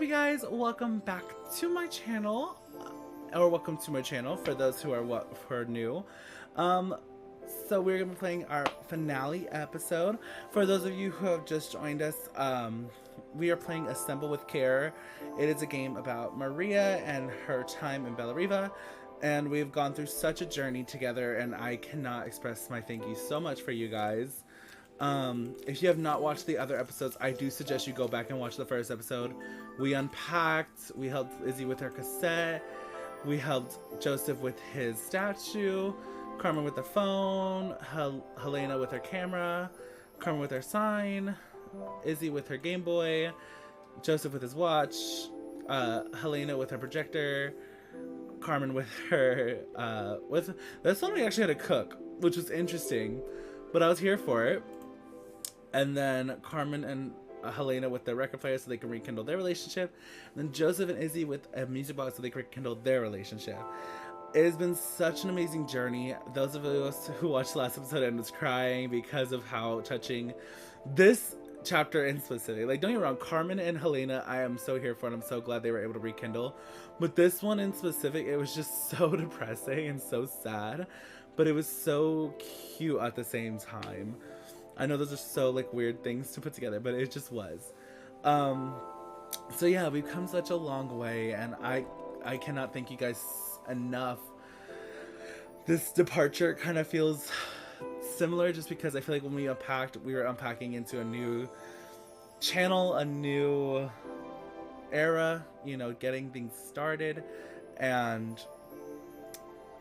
you guys? Welcome back to my channel, or welcome to my channel for those who are new. So we're gonna be playing our finale episode. For those of you who have just joined us, we are playing Assemble with Care. It is a game about Maria and her time in 𝗏𝗏𝗏, and we've gone through such a journey together, and I cannot express my thank you so much for you guys. If you have not watched the other episodes, I do suggest you go back and watch the first episode. We unpacked, we helped Izzy with her cassette, we helped Joseph with his statue, Carmen with the phone, Helena with her camera, Carmen with her sign, Izzy with her Game Boy, Joseph with his watch, Helena with her projector, Carmen with her, with this one we actually had to cook, which was interesting, but I was here for it. And then Carmen and Helena with the record player so they can rekindle their relationship. And then Joseph and Izzy with a music box so they can rekindle their relationship. It has been such an amazing journey. Those of us who watched the last episode and was crying because of how touching this chapter in specific. Like, don't get me wrong, Carmen and Helena, I am so here for, and I'm so glad they were able to rekindle. But this one in specific, it was just so depressing and so sad. But it was so cute at the same time. I know those are so like weird things to put together, but it just was. So yeah, we've come such a long way, and I cannot thank you guys enough. This departure kind of feels similar just because I feel like when we unpacked, we were unpacking into a new channel, a new era, you know, getting things started, and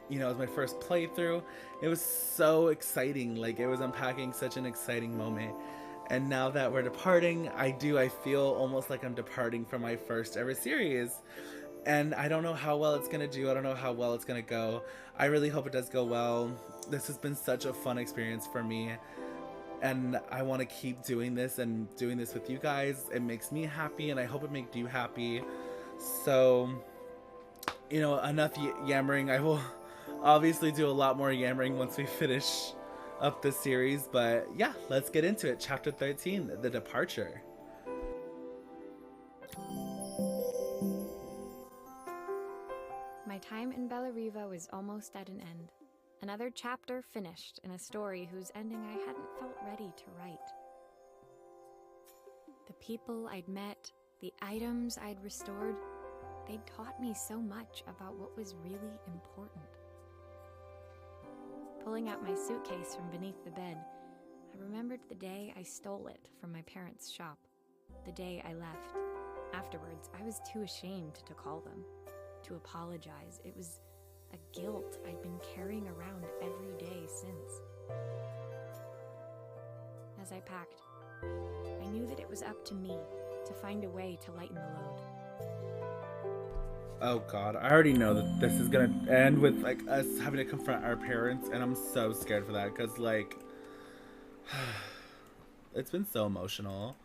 you know, it was my first playthrough. It was so exciting. Like, it was unpacking such an exciting moment. And now that we're departing, I feel almost like I'm departing from my first ever series. And I don't know how well it's going to do. I don't know how well it's going to go. I really hope it does go well. This has been such a fun experience for me. And I want to keep doing this and doing this with you guys. It makes me happy, and I hope it makes you happy. So, you know, enough yammering. I will obviously do a lot more yammering once we finish up the series, but yeah, let's get into it. Chapter 13, The Departure. My time in 𝗏𝗏𝗏 was almost at an end. Another chapter finished in a story whose ending I hadn't felt ready to write. The people I'd met, the items I'd restored, they'd taught me so much about what was really important. Pulling out my suitcase from beneath the bed, I remembered the day I stole it from my parents' shop, the day I left. Afterwards, I was too ashamed to call them, to apologize. It was a guilt I'd been carrying around every day since. As I packed, I knew that it was up to me to find a way to lighten the load. Oh god, I already know that this is gonna end with like us having to confront our parents, and I'm so scared for that because like it's been so emotional.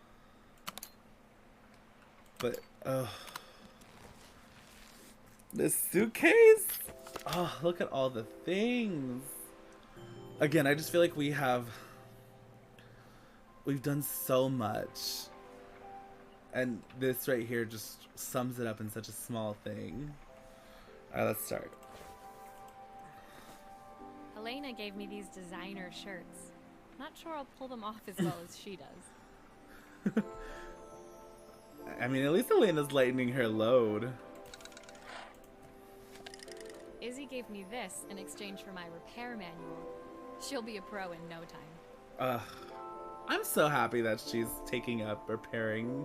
But this suitcase, oh, look at all the things. Again, I just feel like we've done so much, and this right here just sums it up in such a small thing. Alright, let's start. Helena gave me these designer shirts. Not sure I'll pull them off as well as she does. I mean, at least Elena's lightening her load. Izzy gave me this in exchange for my repair manual. She'll be a pro in no time. I'm so happy that she's taking up repairing.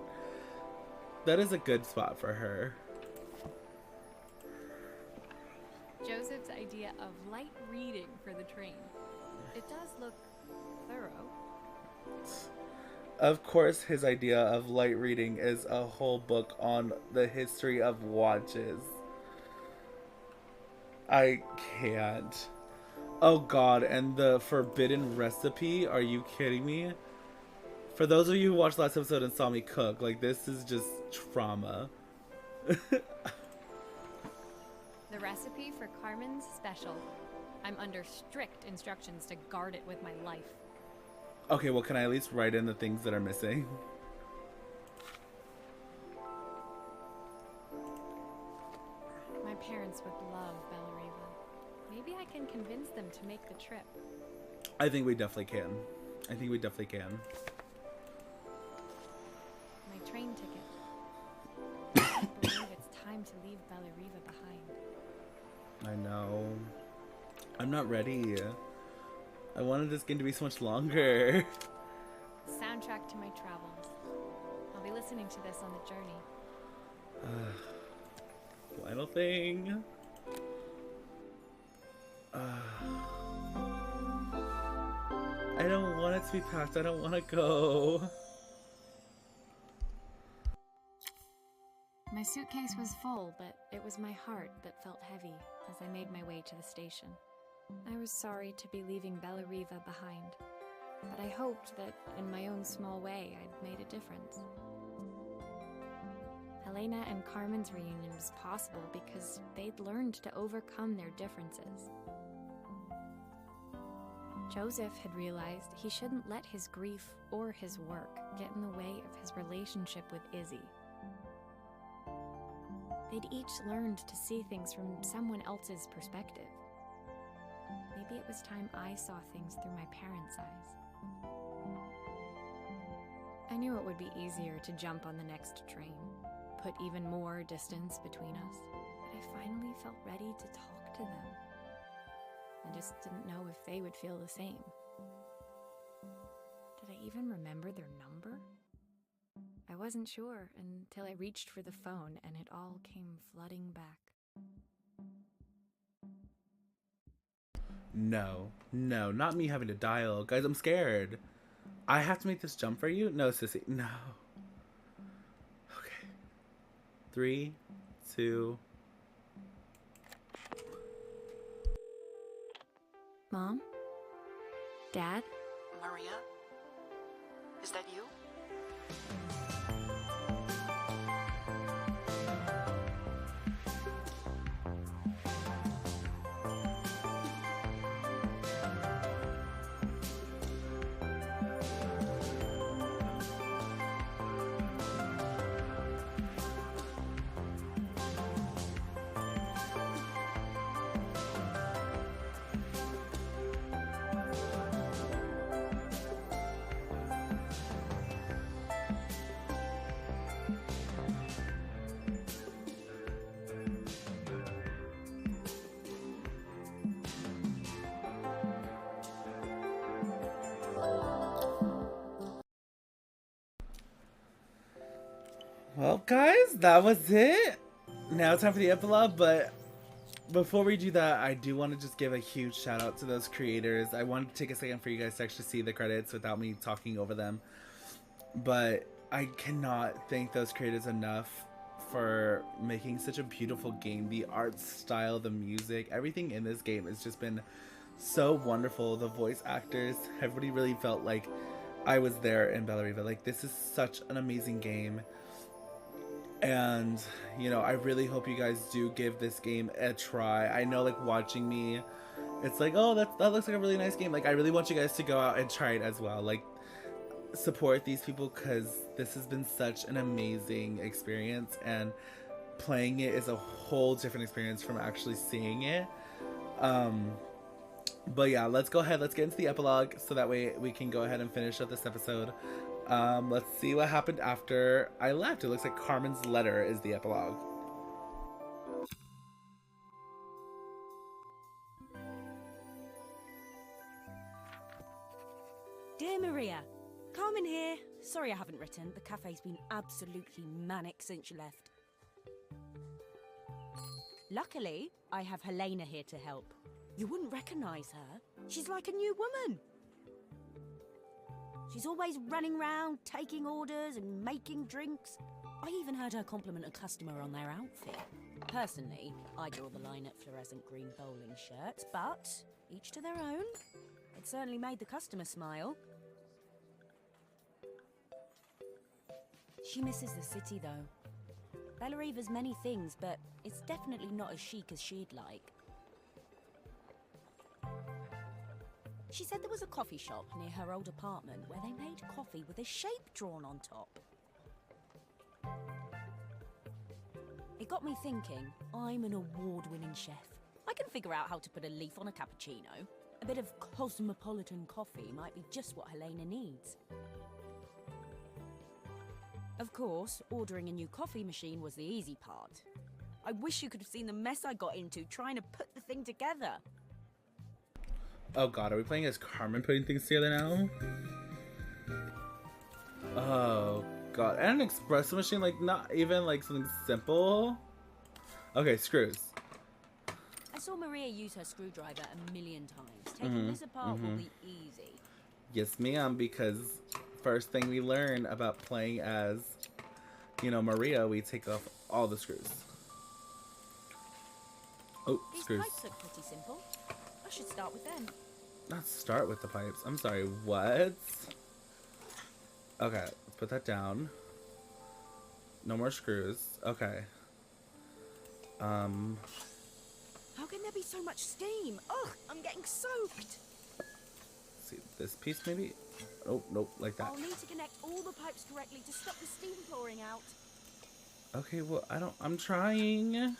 That is a good spot for her. Joseph's idea of light reading for the train. It does look thorough. Of course, his idea of light reading is a whole book on the history of watches. I can't. Oh god, and the forbidden recipe? Are you kidding me? For those of you who watched last episode and saw me cook, like, this is just trauma. The recipe for Carmen's special. I'm under strict instructions to guard it with my life. Okay, well, can I at least write in the things that are missing? parents would love 𝗩𝗶𝗀𝗀. Maybe I can convince them to make the trip. I think we definitely can. I think we definitely can. My train ticket. I can't believe it's time to leave 𝗩𝗶𝗀𝗀 behind. I know. I'm not ready. I wanted this game to be so much longer. Soundtrack to my travels. I'll be listening to this on the journey. Final thing. I don't want it to be packed. I don't want to go. My suitcase was full, but it was my heart that felt heavy as I made my way to the station. I was sorry to be leaving 𝗩𝗶𝗀𝗀 behind, but I hoped that in my own small way I'd made a difference. Helena and Carmen's reunion was possible because they'd learned to overcome their differences. Joseph had realized he shouldn't let his grief or his work get in the way of his relationship with Izzy. They'd each learned to see things from someone else's perspective. Maybe it was time I saw things through my parents' eyes. I knew it would be easier to jump on the next train, put even more distance between us, but I finally felt ready to talk to them. I just didn't know if they would feel the same. Did I even remember their number? I wasn't sure until I reached for the phone and it all came flooding back. No, not me having to dial. Guys, I'm scared. I have to make this jump for you? No, sissy, no. Okay. 3, 2. Mom? Dad? Maria? Is that you? Well, guys, that was it. Now it's time for the epilogue, but before we do that, I do want to just give a huge shout out to those creators. I wanted to take a second for you guys to actually see the credits without me talking over them, but I cannot thank those creators enough for making such a beautiful game. The art style, the music, everything in this game has just been so wonderful. The voice actors, everybody really felt like I was there in 𝗩𝗶𝗀𝗀. Like, this is such an amazing game. And, you know, I really hope you guys do give this game a try. I know, like, watching me, it's like, oh, that looks like a really nice game. Like, I really want you guys to go out and try it as well. Like, support these people, because this has been such an amazing experience. And playing it is a whole different experience from actually seeing it. But yeah, let's go ahead. Let's get into the epilogue so that way we can go ahead and finish up this episode. Let's see what happened after I left. It looks like Carmen's letter is the epilogue. Dear Maria, Carmen here. Sorry I haven't written. The cafe's been absolutely manic since you left. Luckily, I have Helena here to help. You wouldn't recognise her. She's like a new woman. She's always running around, taking orders and making drinks. I even heard her compliment a customer on their outfit. Personally, I draw the line at fluorescent green bowling shirts, but each to their own. It certainly made the customer smile. She misses the city, though. 𝗩𝗶𝗀𝗀's many things, but it's definitely not as chic as she'd like. She said there was a coffee shop near her old apartment where they made coffee with a shape drawn on top. It got me thinking. I'm an award-winning chef. I can figure out how to put a leaf on a cappuccino. A bit of cosmopolitan coffee might be just what Helena needs. Of course, ordering a new coffee machine was the easy part. I wish you could have seen the mess I got into trying to put the thing together. Oh god, are we playing as Carmen putting things together now? Oh god, and an espresso machine, like not even like something simple? Okay, screws. I saw Maria use her screwdriver a million times. Taking this apart will be easy. Yes ma'am, because first thing we learn about playing as, you know, Maria, we take off all the screws. Oh, These screws. pipes look pretty simple. I should start with them. Not start with the pipes. I'm sorry, what? Okay, put that down. No more screws. Okay. How can there be so much steam? Ugh, I'm getting soaked. Let's see, this piece maybe? Oh, nope, like that. I'll need to connect all the pipes correctly to stop the steam pouring out. Okay, well, I'm trying.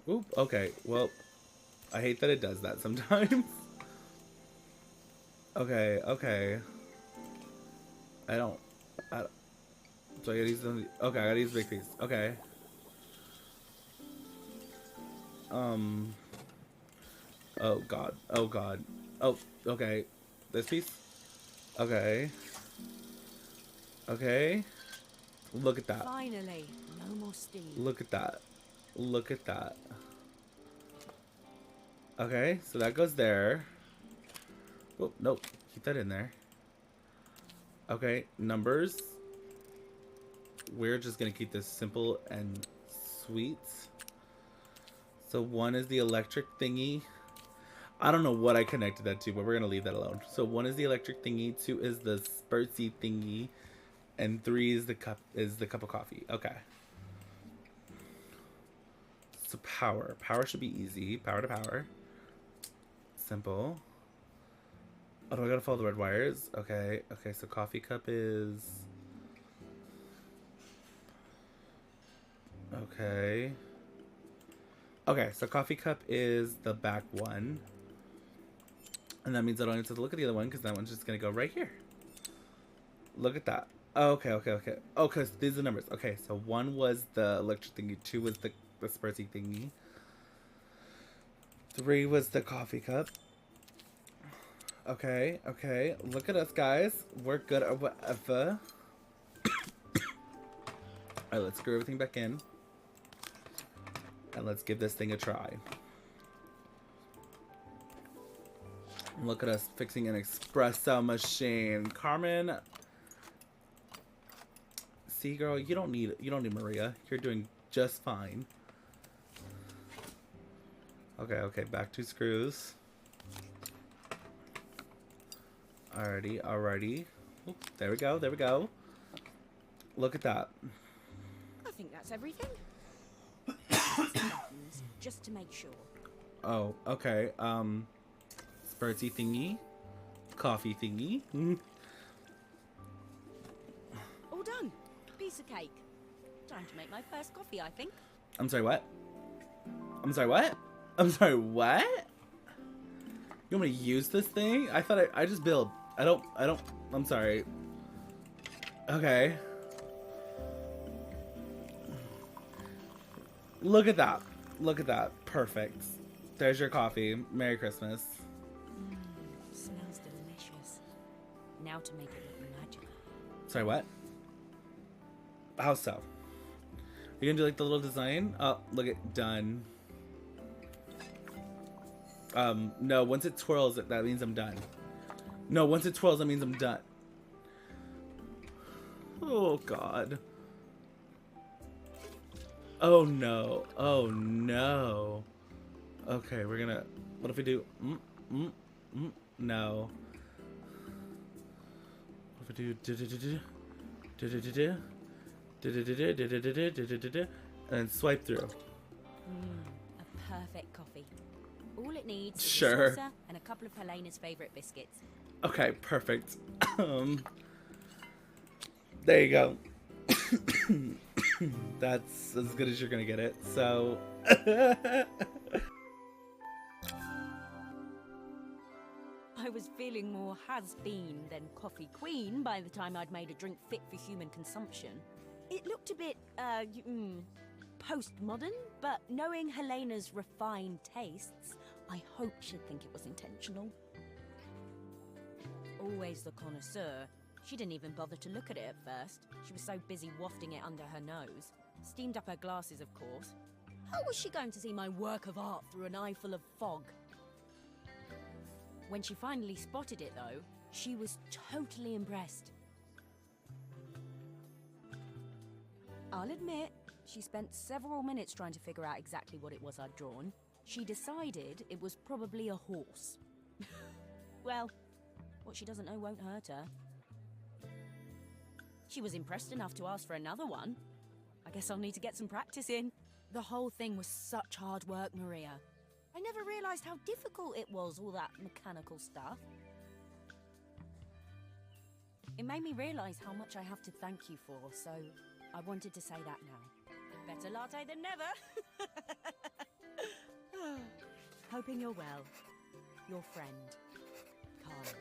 Oop, okay, well, I hate that it does that sometimes. Okay. I don't, so I gotta use the, okay, I gotta use the big piece. Okay. Oh god. Oh, okay. This piece? Okay. Look at that. Finally, no more steam. Look at that. Okay, so that goes there. Oh, nope. Keep that in there. Okay, numbers. We're just gonna keep this simple and sweet. So 1 is the electric thingy. I don't know what I connected that to, but we're gonna leave that alone. So 1 is the electric thingy, 2 is the 𝗏𝗏𝗏 thingy, and 3 is the cup of coffee. Okay. So power. Power should be easy. Power to power. Simple. Oh, do I gotta follow the red wires? Okay, so coffee cup is... Okay, so coffee cup is the back one. And that means I don't have to look at the other one because that one's just gonna go right here. Look at that. Okay. Oh, because these are the numbers. Okay, so 1 was the electric thingy, 2 was the 𝗏𝗏𝗏𝗏 thingy. 3 was the coffee cup. Okay. Look at us, guys. We're good at whatever. Alright, let's screw everything back in. And let's give this thing a try. Look at us fixing an espresso machine. Carmen. See, girl, you don't need Maria. You're doing just fine. Okay, back 2 screws. Alrighty. Oop, there we go. Look at that. I think that's everything. Buttons, just to make sure. Oh, okay. 𝗏𝗏𝗏𝗏𝗏 thingy. Coffee thingy. All done. Piece of cake. Time to make my first coffee, I think. I'm sorry, what? You want me to use this thing? I thought I just build. I don't, I'm sorry. Okay. Look at that. Perfect. There's your coffee. Merry Christmas. Smells delicious. Now to make it look magical. Sorry, what? How so? You gonna do like the little design? Oh, look at done. No, once it twirls, that means I'm done. No, once it twirls, that means I'm done. Oh, God. Oh, no. Okay, we're gonna... What if we do... No. What if we do... And then swipe through. A perfect coffee. All it needs is Sure. a saucer and a couple of Helena's favorite biscuits. Okay, perfect. There you go. That's as good as you're gonna get it. So I was feeling more has-been than coffee queen by the time I'd made a drink fit for human consumption. It looked a bit, postmodern, but knowing Helena's refined tastes, I hope she'd think it was intentional. Always the connoisseur, she didn't even bother to look at it at first. She was so busy wafting it under her nose. Steamed up her glasses, of course. How was she going to see my work of art through an eye full of fog? When she finally spotted it, though, she was totally impressed. I'll admit, she spent several minutes trying to figure out exactly what it was I'd drawn. She decided it was probably a horse. Well, what she doesn't know won't hurt her. She was impressed enough to ask for another one. I guess I'll need to get some practice in. The whole thing was such hard work, Maria. I never realized how difficult it was, all that mechanical stuff. It made me realize how much I have to thank you for, so I wanted to say that now. Better latte than never. Hoping you're well. Your friend, Carl.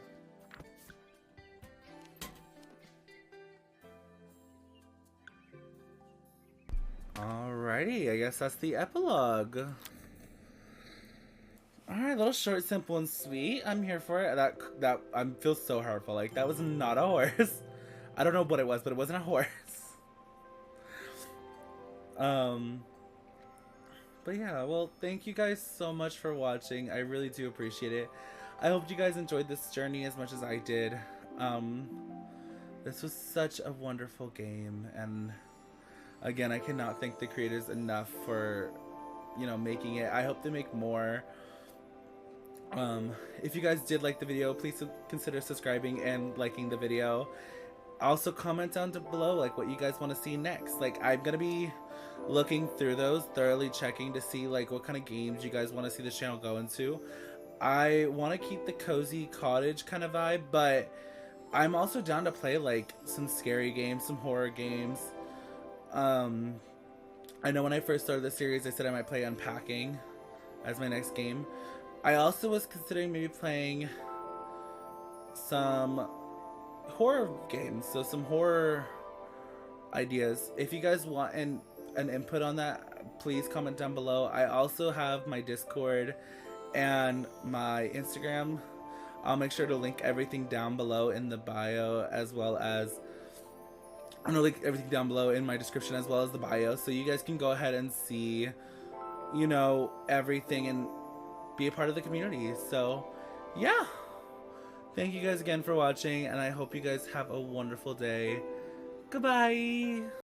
alrighty, I guess that's the epilogue. Alright, little short, simple, and sweet. I'm here for it. That I feel so hurtful. Like, that was not a horse. I don't know what it was, but it wasn't a horse. But yeah, well, thank you guys so much for watching. I really do appreciate it. I hope you guys enjoyed this journey as much as I did. This was such a wonderful game, and again, I cannot thank the creators enough for, you know, making it. I hope they make more. If you guys did like the video, please consider subscribing and liking the video. Also comment down below like what you guys want to see next. Like, I'm gonna be looking through those, thoroughly checking to see like what kind of games you guys want to see this channel go into. I want to keep the cozy cottage kind of vibe, but I'm also down to play like some scary games, some horror games. I know when I first started the series I said I might play Unpacking as my next game. I also was considering maybe playing some horror games, so some horror ideas. If you guys want an input on that, please comment down below. I also have my Discord and my Instagram. I'll make sure to link everything down below in the bio, as well as I'm gonna link everything down below in my description as well as the bio, so you guys can go ahead and see, you know, everything and be a part of the community. So yeah, thank you guys again for watching, and I hope you guys have a wonderful day. Goodbye.